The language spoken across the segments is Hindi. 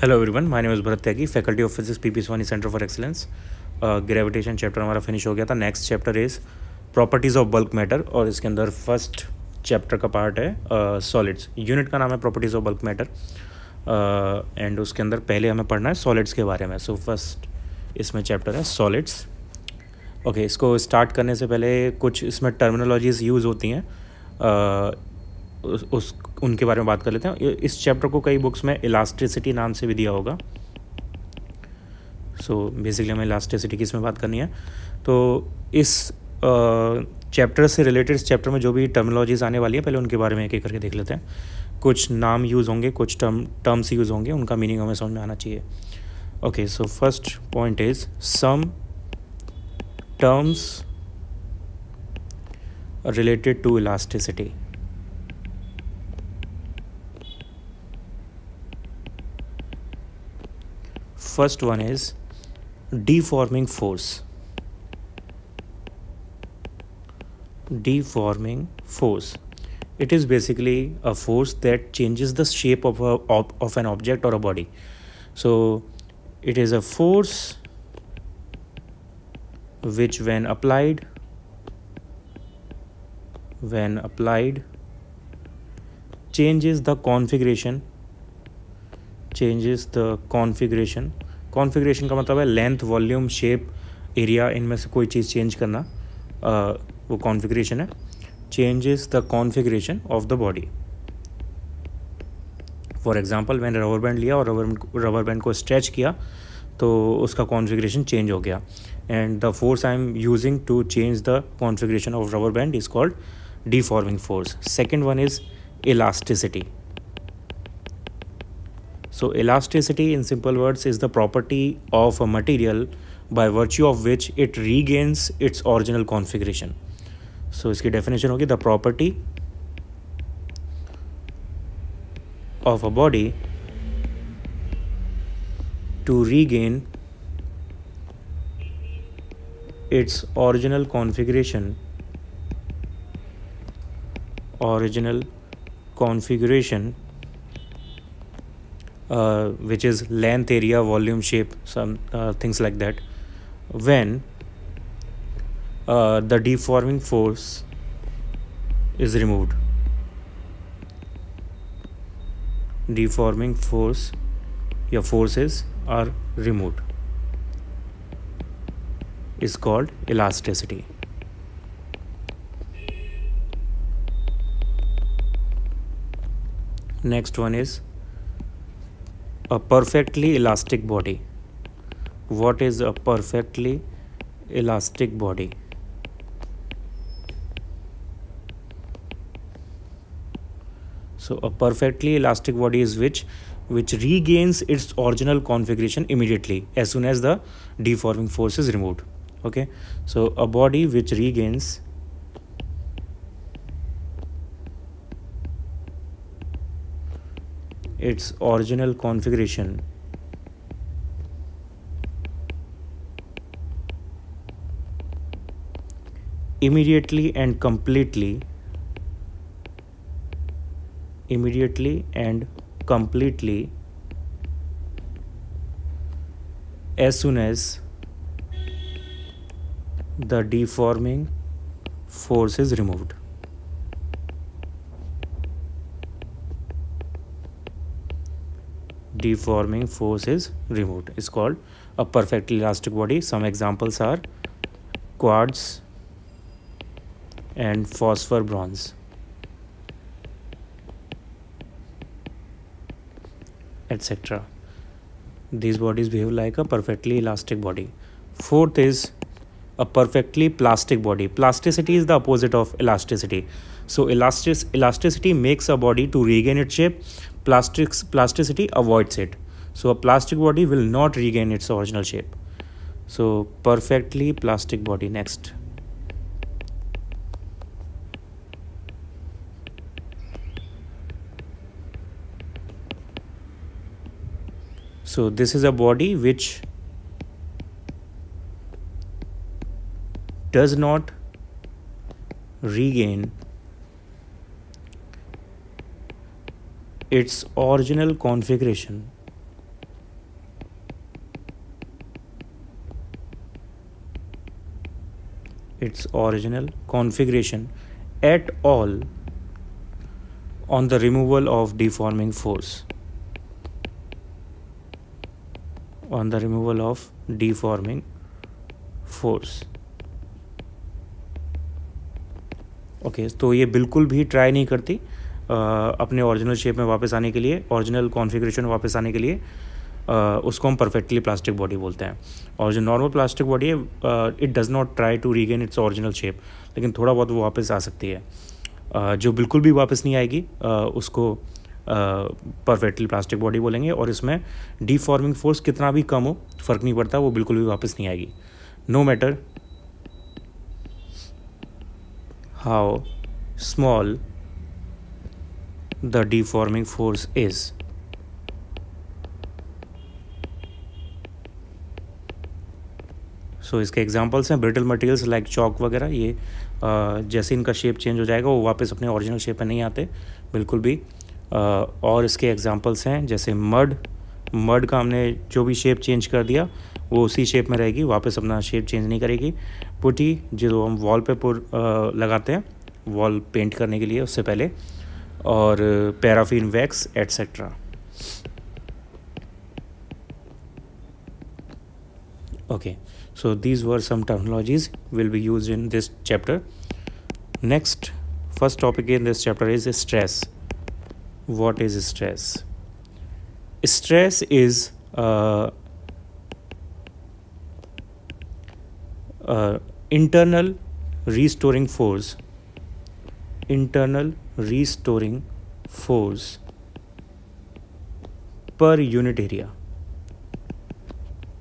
Hello everyone, my name is Bharat Tyagi, faculty of physics PP Swani centre for excellence. Gravitation chapter हमारा फिनिश हो गया था। Next chapter is properties of bulk matter और इसके अंदर फर्स्ट चैप्टर का पार्ट है सॉलिड्स। यूनिट का नाम है properties of bulk matter and उसके अंदर पहले हमें पढ़ना है सॉलिड्स के बारे में। सो फर्स्ट इसमें चैप्टर है सॉलिड्स। ओके, इसको स्टार्ट करने से पहले कुछ इसमें टर्मिनोलॉजीज़ यूज़ होती हैं, उस उनके बारे में बात कर लेते हैं। इस चैप्टर को कई बुक्स में इलास्टिसिटी नाम से भी दिया होगा। सो बेसिकली हमें इलास्टिसिटी की इसमें बात करनी है। तो इस चैप्टर से रिलेटेड इस चैप्टर में जो भी टर्मिनोलॉजीज आने वाली है पहले उनके बारे में एक एक करके देख लेते हैं। कुछ नाम यूज़ होंगे, कुछ टर्म्स यूज़ होंगे, उनका मीनिंग हमें समझ में आना चाहिए। Okay, so first point is some terms related to elasticity. First one is deforming force. Deforming force. It is basically a force that changes the shape of an object or a body. So it is a force which when applied changes the configuration configuration का मतलब है लेंथ, वॉल्यूम, शेप, एरिया, इनमें से कोई चीज़ चेंज करना, वो कॉन्फ़िगरेशन है। Changes the configuration of the body. For example मैंने रबर बैंड लिया और रबर बैंड को स्ट्रेच किया तो उसका कॉन्फ़िगरेशन चेंज हो गया, and the force I am using to change the configuration of rubber band is called deforming force. Second one is elasticity. So elasticity in simple words is the property of a material by virtue of which it regains its original configuration. So इसकी definition होगी the property of a body to regain its original configuration which is length, area, volume, shape, some things like that, when the deforming force is removed. Deforming force या forces are removed is called elasticity. Next one is a perfectly elastic body. What is a perfectly elastic body? So a perfectly elastic body is which regains its original configuration immediately as soon as the deforming force is removed. Okay, so a body which regains its original configuration immediately and completely as soon as the deforming force is removed. Deforming force is removed is called a perfectly elastic body. Some examples are quartz and phosphor bronze, etc. These bodies behave like a perfectly elastic body. Fourth is a perfectly plastic body. Plasticity is the opposite of elasticity. So elasticity makes a body to regain its shape. Plasticity avoids it. So a plastic body will not regain its original shape. So perfectly plastic body. Next. So this is a body which does not regain its original configuration its original configuration at all on the removal of deforming force. On the removal of deforming force. Okay तो ये बिल्कुल भी ट्राई नहीं करती अपने ओरिजिनल शेप में वापस आने के लिए, ओरिजिनल कॉन्फ़िगरेशन वापस आने के लिए. उसको हम परफेक्टली प्लास्टिक बॉडी बोलते हैं. और जो नॉर्मल प्लास्टिक बॉडी है it does not try to regain its original shape, लेकिन थोड़ा बहुत वो वापस आ सकती है. जो बिल्कुल भी वापस नहीं आएगी उसको परफेक्टली प्लास्टिक बॉडी बोलेंगे. और इसमें डीफॉर्मिंग फोर्स कितना भी कम हो फ़र्क नहीं पड़ता, वो बिल्कुल भी वापस नहीं आएगी. No matter how small the deforming force is. सो इसके एग्जांपल्स हैं ब्रिटल मटेरियल्स लाइक चॉक वगैरह. ये जैसे इनका शेप चेंज हो जाएगा वो वापस अपने ओरिजिनल शेप में नहीं आते बिल्कुल भी. और इसके एग्जांपल्स हैं जैसे मड का हमने जो भी शेप चेंज कर दिया वो उसी शेप में रहेगी, वापस अपना शेप चेंज नहीं करेगी. पुटी जो हम वॉल पे लगाते हैं वॉल पेंट करने के लिए उससे पहले, और paraffin wax etcetera. Okay, so these were some terminologies will be used in this chapter. Next, first topic in this chapter is stress. What is stress? Stress is internal restoring force. Internal restoring force per unit area.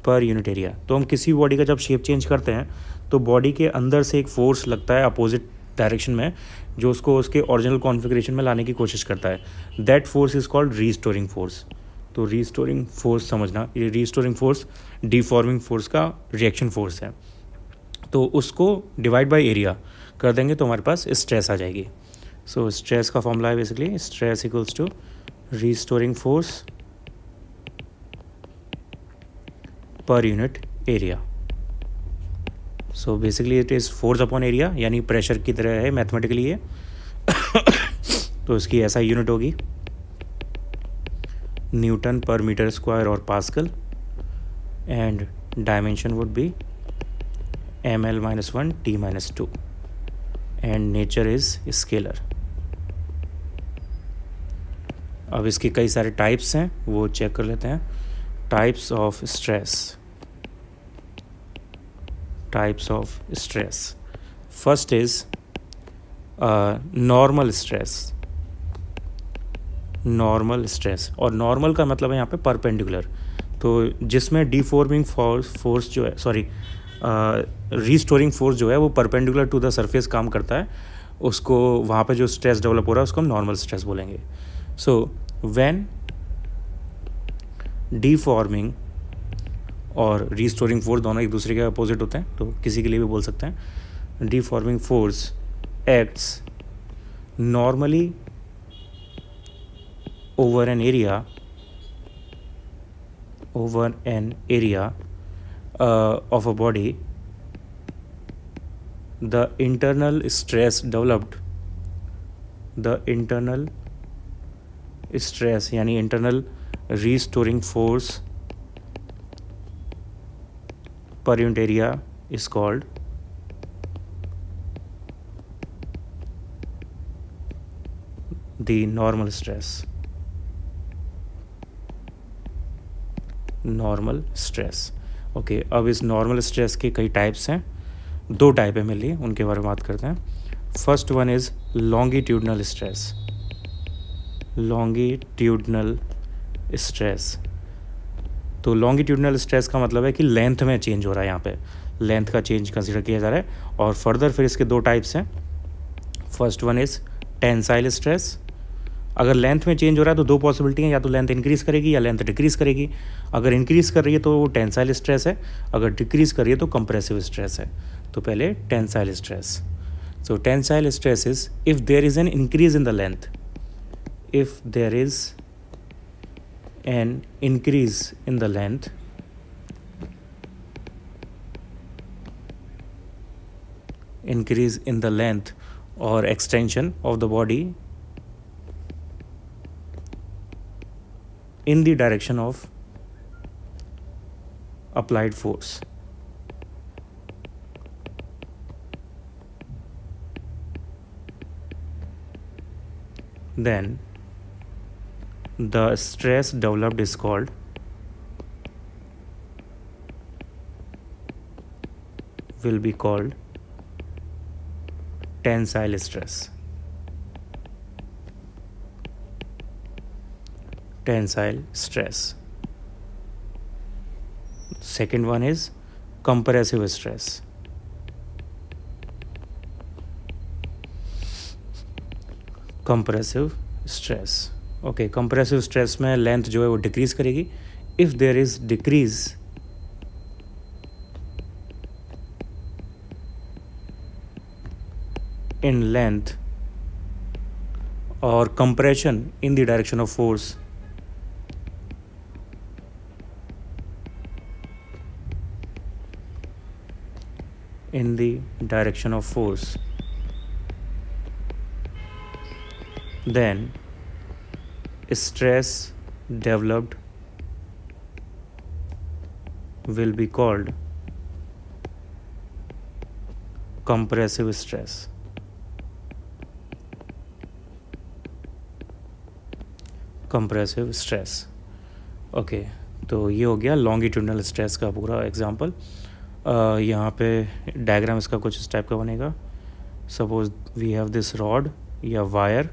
Per unit area. तो हम किसी बॉडी का जब शेप चेंज करते हैं तो बॉडी के अंदर से एक फोर्स लगता है अपोजिट डायरेक्शन में जो उसको उसके ओरिजिनल कॉन्फ़िगरेशन में लाने की कोशिश करता है. That force is called restoring force. तो रीस्टोरिंग फोर्स समझना, ये रीस्टोरिंग फोर्स डीफॉर्मिंग फोर्स का रिएक्शन फोर्स है. तो उसको डिवाइड बाय एरिया कर देंगे तो हमारे पास स्ट्रेस आ जाएगी. सो स्ट्रेस का फॉर्मूला है basically stress equals to restoring force per unit area. So basically it is force upon area, यानी प्रेशर की तरह है मैथमेटिकली ये. तो इसकी ऐसा यूनिट होगी न्यूटन पर मीटर स्क्वायर और pascal, and dimension would be ml-1 t-2 and nature is scalar. अब इसके कई सारे टाइप्स हैं वो चेक कर लेते हैं. Types of stress. Types of stress. First is normal stress. Normal stress. और normal का मतलब है यहाँ पे perpendicular. तो जिसमें deforming force जो है restoring force जो है वो perpendicular to the surface काम करता है, उसको वहाँ पे जो stress develop हो रहा है उसको हम normal stress बोलेंगे. So when डीफॉर्मिंग और रीस्टोरिंग फोर्स दोनों एक दूसरे के अपोजिट होते हैं, तो किसी के लिए भी बोल सकते हैं. Deforming force acts normally over an area of a body. The internal stress developed, the internal stress यानी internal restoring force per unit area is called the normal stress. Normal stress. Okay अब इस नॉर्मल स्ट्रेस के कई टाइप्स हैं, दो टाइप है मिली, उनके बारे में बात करते हैं. First one is longitudinal stress. Longitudinal stress. तो लॉन्गिट्यूडनल स्ट्रेस का मतलब है कि लेंथ में चेंज हो रहा है, यहाँ पे लेंथ का चेंज कंसीडर किया जा रहा है. और फर्दर फिर इसके दो टाइप्स हैं. First one is tensile stress. अगर लेंथ में चेंज हो रहा है तो दो पॉसिबिलिटी हैं, या तो लेंथ इंक्रीज़ करेगी या लेंथ डिक्रीज़ करेगी. अगर इंक्रीज़ कर रही है तो वो टेंसाइल स्ट्रेस है, अगर डिक्रीज़ कर रही है तो कंप्रेसिव स्ट्रेस है. तो पहले tensile stress. So tensile stress is if there is an increase in the length, if there is an increase in the length increase in the length or extension of the body in the direction of applied force. Then the stress developed is called tensile stress. Tensile stress. Second one is compressive stress. Compressive stress. Okay, compressive stress में लेंथ जो है वो डिक्रीज करेगी if there is decrease in length or compression in the direction of force then stress developed will be called compressive stress. Compressive stress. Okay, तो ये हो गया लॉन्गिट्यूडनल स्ट्रेस का पूरा एग्जांपल. यहाँ पे डायग्राम इसका कुछ इस टाइप का बनेगा. Suppose we have this rod या वायर,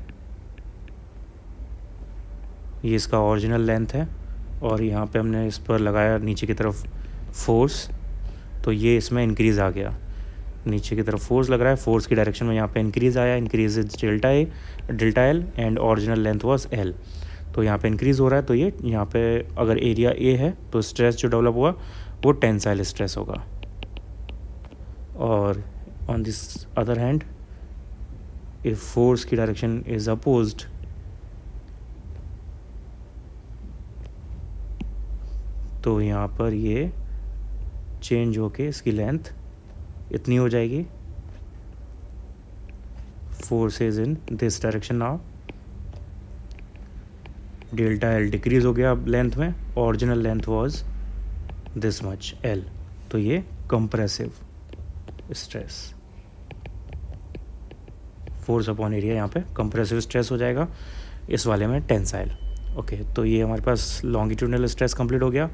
ये इसका ओरिजिनल लेंथ है और यहाँ पे हमने इस पर लगाया नीचे की तरफ फोर्स, तो ये इसमें इंक्रीज़ आ गया. नीचे की तरफ फोर्स लग रहा है, फोर्स की डायरेक्शन में यहाँ पे इंक्रीज़ आया. Increase is delta L and original length was L. तो यहाँ पे इंक्रीज़ हो रहा है, तो ये यहाँ पे अगर एरिया ए है तो स्ट्रेस जो डेवलप हुआ वो टेंसाइल स्ट्रेस होगा. और on this other hand if force की डायरेक्शन इज अपोज्ड तो यहाँ पर ये चेंज होके इसकी लेंथ इतनी हो जाएगी. Force is in this direction now. Delta L decrease हो गया अब लेंथ में. Original length was this much L. तो ये compressive stress, force upon area यहाँ पे कंप्रेसिव स्ट्रेस हो जाएगा. इस वाले में टेंसाइल. ओके, तो ये हमारे पास लॉन्गिट्यूडनल स्ट्रेस कंप्लीट हो गया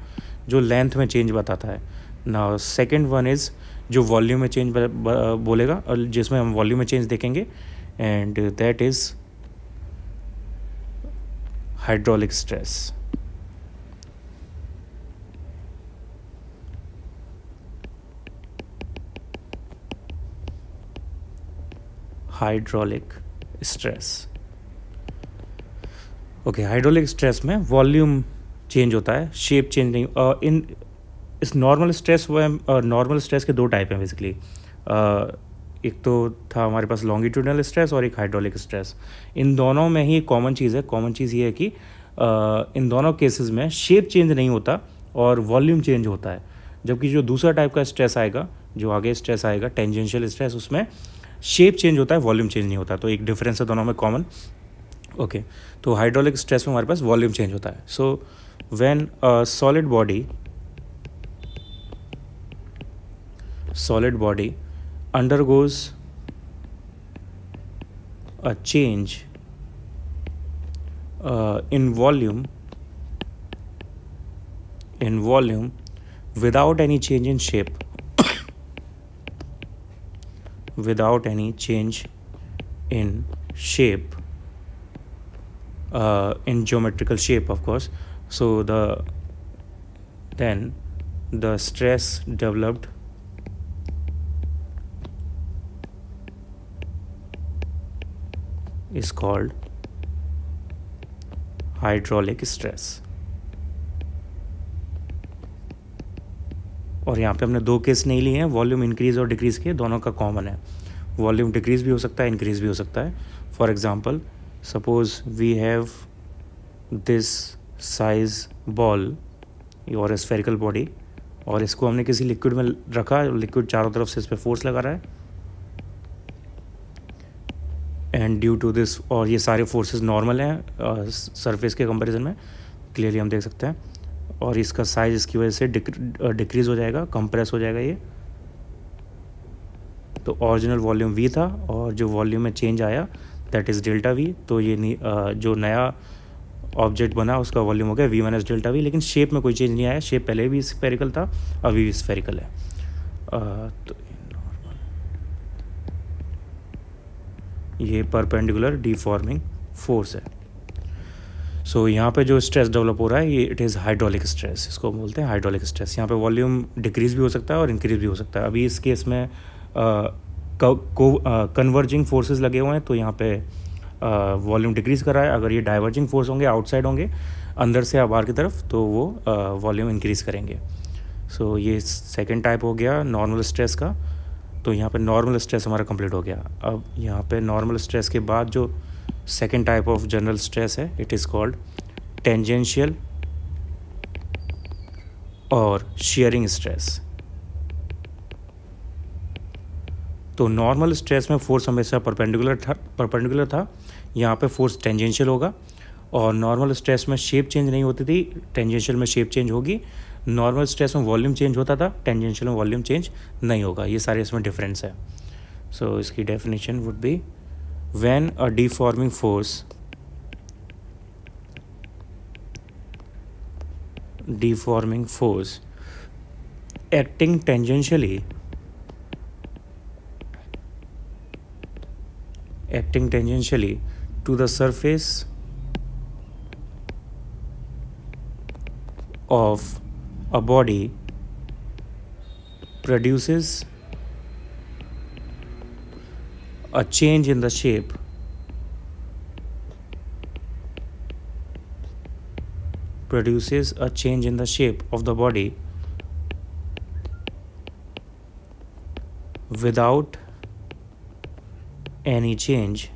जो लेंथ में चेंज बताता है. नाउ सेकंड वन इज़ जो वॉल्यूम में चेंज बोलेगा और जिसमें हम वॉल्यूम में चेंज देखेंगे, and that is hydraulic stress. Hydraulic stress. Okay, hydraulic stress में वॉल्यूम चेंज होता है, शेप चेंज नहीं. इन इस नॉर्मल स्ट्रेस नॉर्मल स्ट्रेस के दो टाइप हैं बेसिकली. एक तो था हमारे पास लॉन्गिट्यूडनल स्ट्रेस और एक हाइड्रोलिक स्ट्रेस. इन दोनों में ही कॉमन चीज़ है. कॉमन चीज़ ये है कि इन दोनों केसेस में शेप चेंज नहीं होता और वॉल्यूम चेंज होता है. जबकि जो दूसरा टाइप का स्ट्रेस आएगा, जो आगे स्ट्रेस आएगा टेंजेंशियल स्ट्रेस, उसमें शेप चेंज होता है, वॉल्यूम चेंज नहीं होता. तो एक डिफरेंस है दोनों में कॉमन. ओके, तो हाइड्रोलिक स्ट्रेस में हमारे पास वॉल्यूम चेंज होता है. So when a solid body undergoes a change in volume without any change in shape, without any change in shape, in geometrical shape of course. So then the stress developed is called hydraulic stress. और यहाँ पे हमने दो केस नहीं लिए हैं, वॉल्यूम इंक्रीज और डिक्रीज के. दोनों का कॉमन है. वॉल्यूम डिक्रीज भी हो सकता है, इंक्रीज भी हो सकता है. For example, suppose we have this size ball और स्फेरिकल बॉडी, और इसको हमने किसी लिक्विड में रखा. लिक्विड चारों तरफ से इस पर फोर्स लगा रहा है. एंड ड्यू टू दिस, और ये सारे फोर्सेस नॉर्मल हैं सरफेस के कंपैरिजन में, क्लियरली हम देख सकते हैं। और इसका साइज़ इसकी वजह से डिक्रीज़ हो जाएगा, कंप्रेस हो जाएगा ये। तो ओरिजिनल वॉल्यूम v था और जो वॉल्यूम में चेंज आया दैट इज़ डेल्टा v। तो ये जो नया ऑब्जेक्ट बना उसका वॉल्यूम हो गया v माइनस डेल्टा v, लेकिन शेप में कोई चेंज नहीं आया। शेप पहले भी स्फेरिकल था, अभी भी स्फेरिकल है। तो ये परपेंडिकुलर डिफॉर्मिंग फोर्स है। सो यहाँ पे जो स्ट्रेस डेवलप हो रहा है ये इट इज़ हाइड्रोलिक स्ट्रेस, इसको बोलते हैं हाइड्रोलिक स्ट्रेस। यहाँ पे वॉल्यूम डिक्रीज भी हो सकता है और इंक्रीज भी हो सकता है। अभी इस केस में कन्वर्जिंग फोर्सेस लगे हुए हैं, तो यहाँ पे वॉल्यूम डिक्रीज कर रहा है। अगर ये डाइवर्जिंग फोर्स होंगे, आउटसाइड होंगे, अंदर से या बाहर की तरफ, तो वो वॉल्यूम इंक्रीज करेंगे। सो ये सेकेंड टाइप हो गया नॉर्मल स्ट्रेस का। तो यहाँ पे नॉर्मल स्ट्रेस हमारा कंप्लीट हो गया। अब यहाँ पे नॉर्मल स्ट्रेस के बाद जो second type of general stress है इट इज़ कॉल्ड टेंजेंशियल और शेयरिंग स्ट्रेस। तो नॉर्मल स्ट्रेस में फोर्स हमेशा परपेंडिकुलर था। यहाँ पे फोर्स टेंजेंशियल होगा। और नॉर्मल स्ट्रेस में शेप चेंज नहीं होती थी, टेंजेंशियल में शेप चेंज होगी। नॉर्मल स्ट्रेस में वॉल्यूम चेंज होता था, टेंजेंशियल में वॉल्यूम चेंज नहीं होगा। ये सारे इसमें डिफरेंस है। सो इसकी definition would be when a deforming force acting tangentially to the surface of a body produces a change in the shape of the body without any change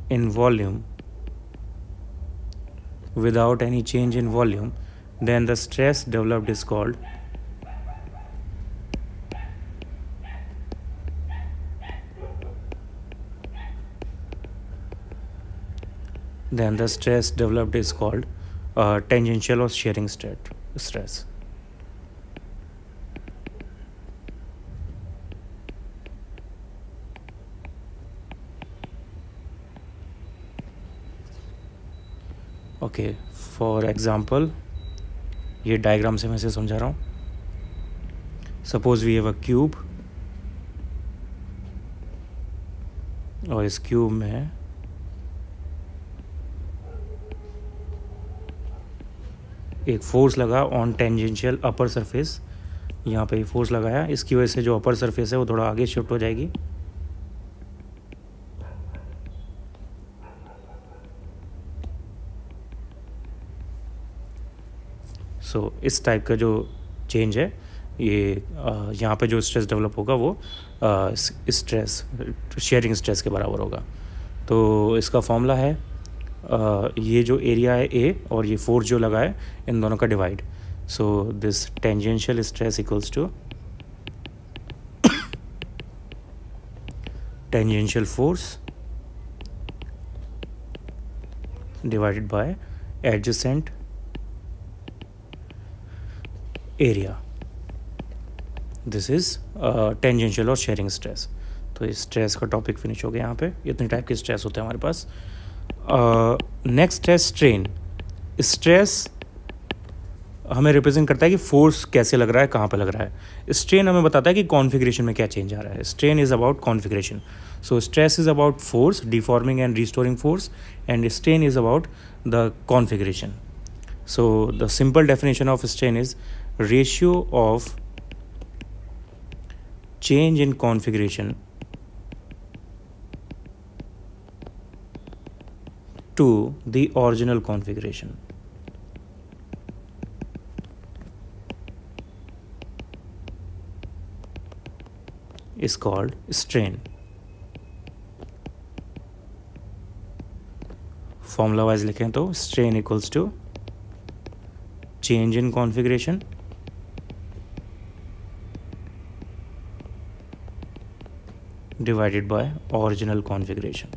in volume, then the stress developed is called tangential or shearing stress. Okay, for example ये डायग्राम से मैं इसे समझा रहा हूँ। Suppose we have a cube और इस क्यूब में एक फोर्स लगा ऑन टेंजेंशियल अपर सरफेस। यहाँ पे फोर्स लगाया, इसकी वजह से जो अपर सरफेस है वो थोड़ा आगे शिफ्ट हो जाएगी। सो इस टाइप का जो चेंज है ये यहाँ पे जो स्ट्रेस डेवलप होगा वो स्ट्रेस शेयरिंग स्ट्रेस के बराबर होगा। तो इसका फॉर्मूला है ये जो एरिया है ए और ये फोर्स जो लगा है इन दोनों का divide. So this tangential stress equals to tangential force divided by adjacent area. This is tangential और शेयरिंग स्ट्रेस। तो इस स्ट्रेस का टॉपिक फिनिश हो गया। यहाँ पे इतने टाइप के स्ट्रेस होते हैं हमारे पास। नेक्स्ट है स्ट्रेन। स्ट्रेस हमें रिप्रेजेंट करता है कि फोर्स कैसे लग रहा है, कहाँ पे लग रहा है। स्ट्रेन हमें बताता है कि कॉन्फ़िगरेशन में क्या चेंज आ रहा है। Strain is about configuration. So stress is about force, deforming and restoring force, and strain is about the configuration. So the simple definition of strain is ratio of change in configuration to the original configuration is called strain. Formula wise लिखें तो strain equals to change in configuration divided by original configuration.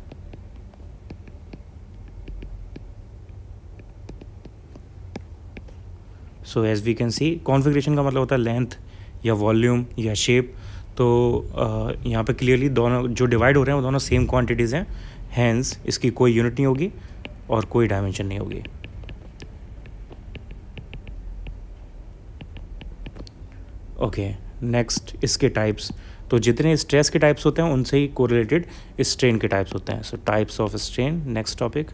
So as we can see, configuration का मतलब होता है लेंथ या वॉल्यूम या शेप. तो यहाँ पे क्लियरली दोनों जो डिवाइड हो रहे हैं वो दोनों सेम क्वांटिटीज़ हैं, हैंस इसकी कोई यूनिट नहीं होगी और कोई डायमेंशन नहीं होगी. ओके, नेक्स्ट इसके टाइप्स. तो जितने स्ट्रेस के टाइप्स होते हैं उनसे ही कोरिलेटेड स्ट्रेन के टाइप्स होते हैं. सो types of strain, next topic.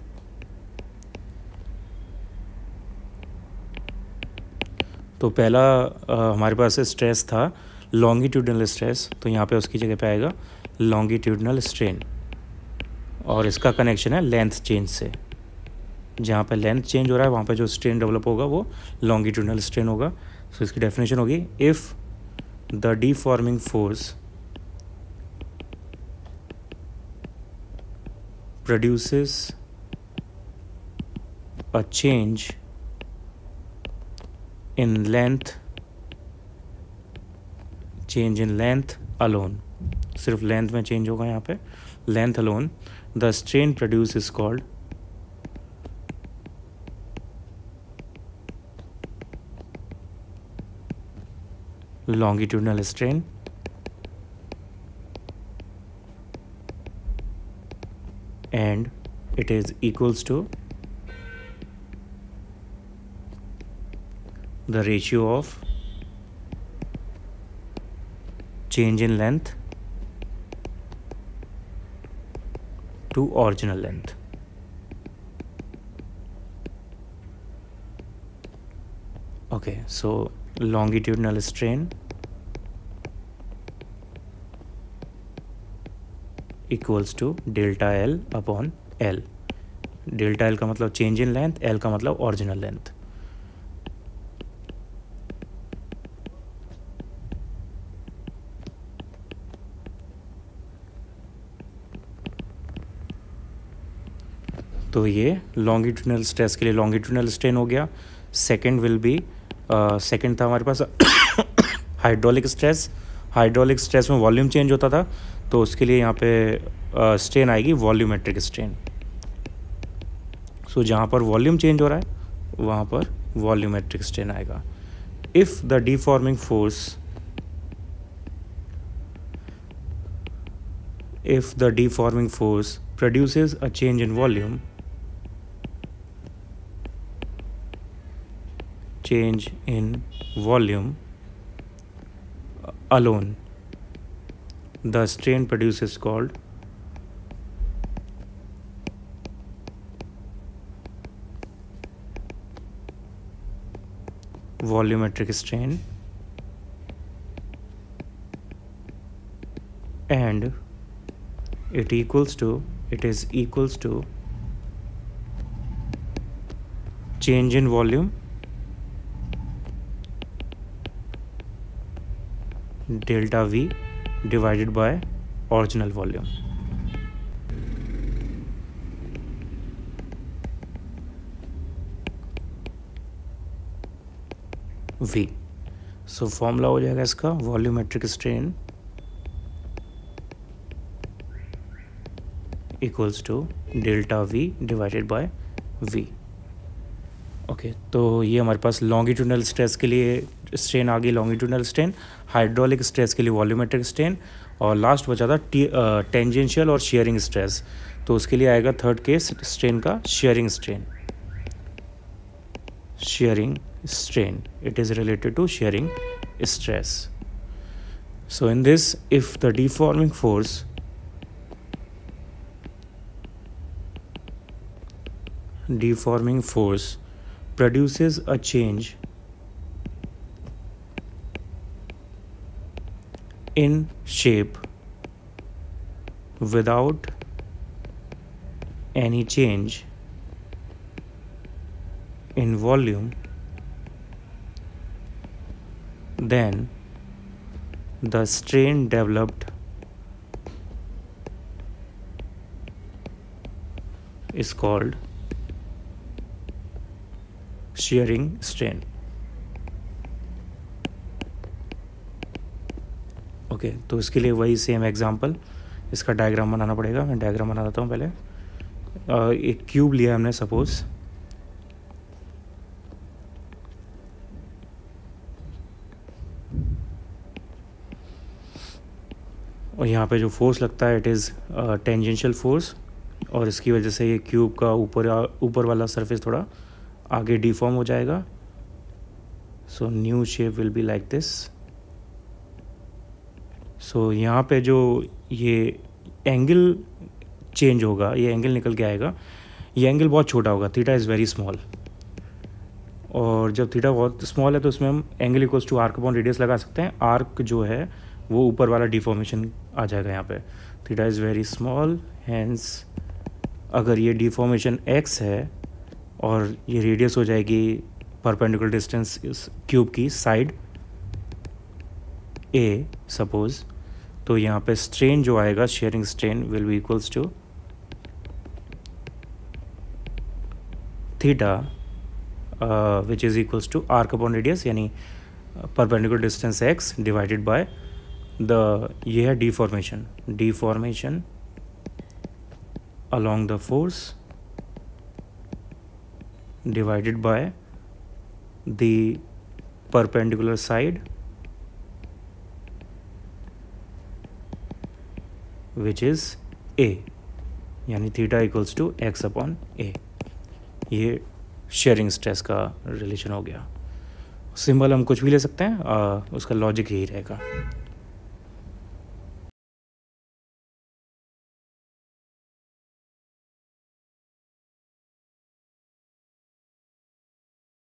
तो पहला हमारे पास स्ट्रेस था लॉन्गिट्यूडनल स्ट्रेस. तो यहाँ पे उसकी जगह पे आएगा लॉन्गिट्यूडनल स्ट्रेन और इसका कनेक्शन है लेंथ चेंज से. जहाँ पे लेंथ चेंज हो रहा है वहाँ पे जो स्ट्रेन डेवलप होगा वो लॉन्गिट्यूडनल स्ट्रेन होगा. सो इसकी डेफिनेशन होगी, if the deforming force produces a change in length alone, सिर्फ लेंथ में चेंज होगा यहाँ पे, length alone, the strain produced is called longitudinal strain. And it is equals to the ratio of change in length to original length. Okay, so longitudinal strain equals to delta L upon L. Delta L का मतलब चेंज इन लेंथ, एल का मतलब ओरिजिनल लेंथ. तो ये लॉन्गिट्यूडनल स्ट्रेस के लिए लॉन्गिट्यूडनल स्ट्रेन हो गया. सेकंड विल बी, सेकंड था हमारे पास हाइड्रोलिक स्ट्रेस. हाइड्रोलिक स्ट्रेस में वॉल्यूम चेंज होता था, तो उसके लिए यहाँ पे स्ट्रेन आएगी वॉल्यूमेट्रिक स्ट्रेन. सो जहाँ पर वॉल्यूम चेंज हो रहा है वहाँ पर वॉल्यूमेट्रिक स्ट्रेन आएगा. If the deforming force produces a change in volume, alone, the strain produced is called volumetric strain, and it is equals to change in volume delta V divided by original volume. V. So formula हो जाएगा इसका volumetric strain equals to delta V divided by V. Okay, तो ये हमारे पास लॉन्गिट्यूडनल स्ट्रेस के लिए स्ट्रेन आ गई, लॉन्गिट्यूडनल स्ट्रेन. हाइड्रोलिक स्ट्रेस के लिए वॉल्यूमेट्रिक स्ट्रेन. और लास्ट बचा था टेंजेंशियल और शेयरिंग स्ट्रेस. तो उसके लिए आएगा थर्ड केस स्ट्रेन का sharing strain. Sharing strain, it is related to shearing stress. So in this, if the deforming force produces a change in shape without any change in volume, then the strain developed is called shearing strain. Okay, तो इसके लिए वही सेम एग्जांपल. इसका डायग्राम बनाना पड़ेगा। मैं डायग्राम बना देता हूँ पहले। एक क्यूब लिया हमने सपोज, और यहाँ पे जो फोर्स लगता है इट इज़ टेंजेंशियल फोर्स, और इसकी वजह से ये क्यूब का ऊपर वाला सरफेस थोड़ा आगे डिफॉर्म हो जाएगा। So new shape will be like this. So यहाँ पे जो ये एंगल चेंज होगा, ये एंगल निकल के आएगा, ये एंगल बहुत छोटा होगा, थीटा इज़ वेरी स्मॉल। और जब थीटा बहुत स्मॉल है तो उसमें हम angle equals to arc upon radius लगा सकते हैं। आर्क जो है वो ऊपर वाला डिफॉर्मेशन आ जाएगा यहाँ पे। Theta is very small, hence अगर ये डिफॉर्मेशन x है और ये रेडियस हो जाएगी परपेंडिकुलर डिस्टेंस इस क्यूब की साइड a सपोज, तो यहाँ पे स्ट्रेन जो आएगा, shearing strain will be equals to theta which is equals to arc upon radius, यानी perpendicular distance x divided by ये है deformation along the force divided by the perpendicular side which is a, यानी theta equals to x upon a। ये शेयरिंग स्ट्रेस का रिलेशन हो गया। सिंबल हम कुछ भी ले सकते हैं, उसका लॉजिक यही रहेगा।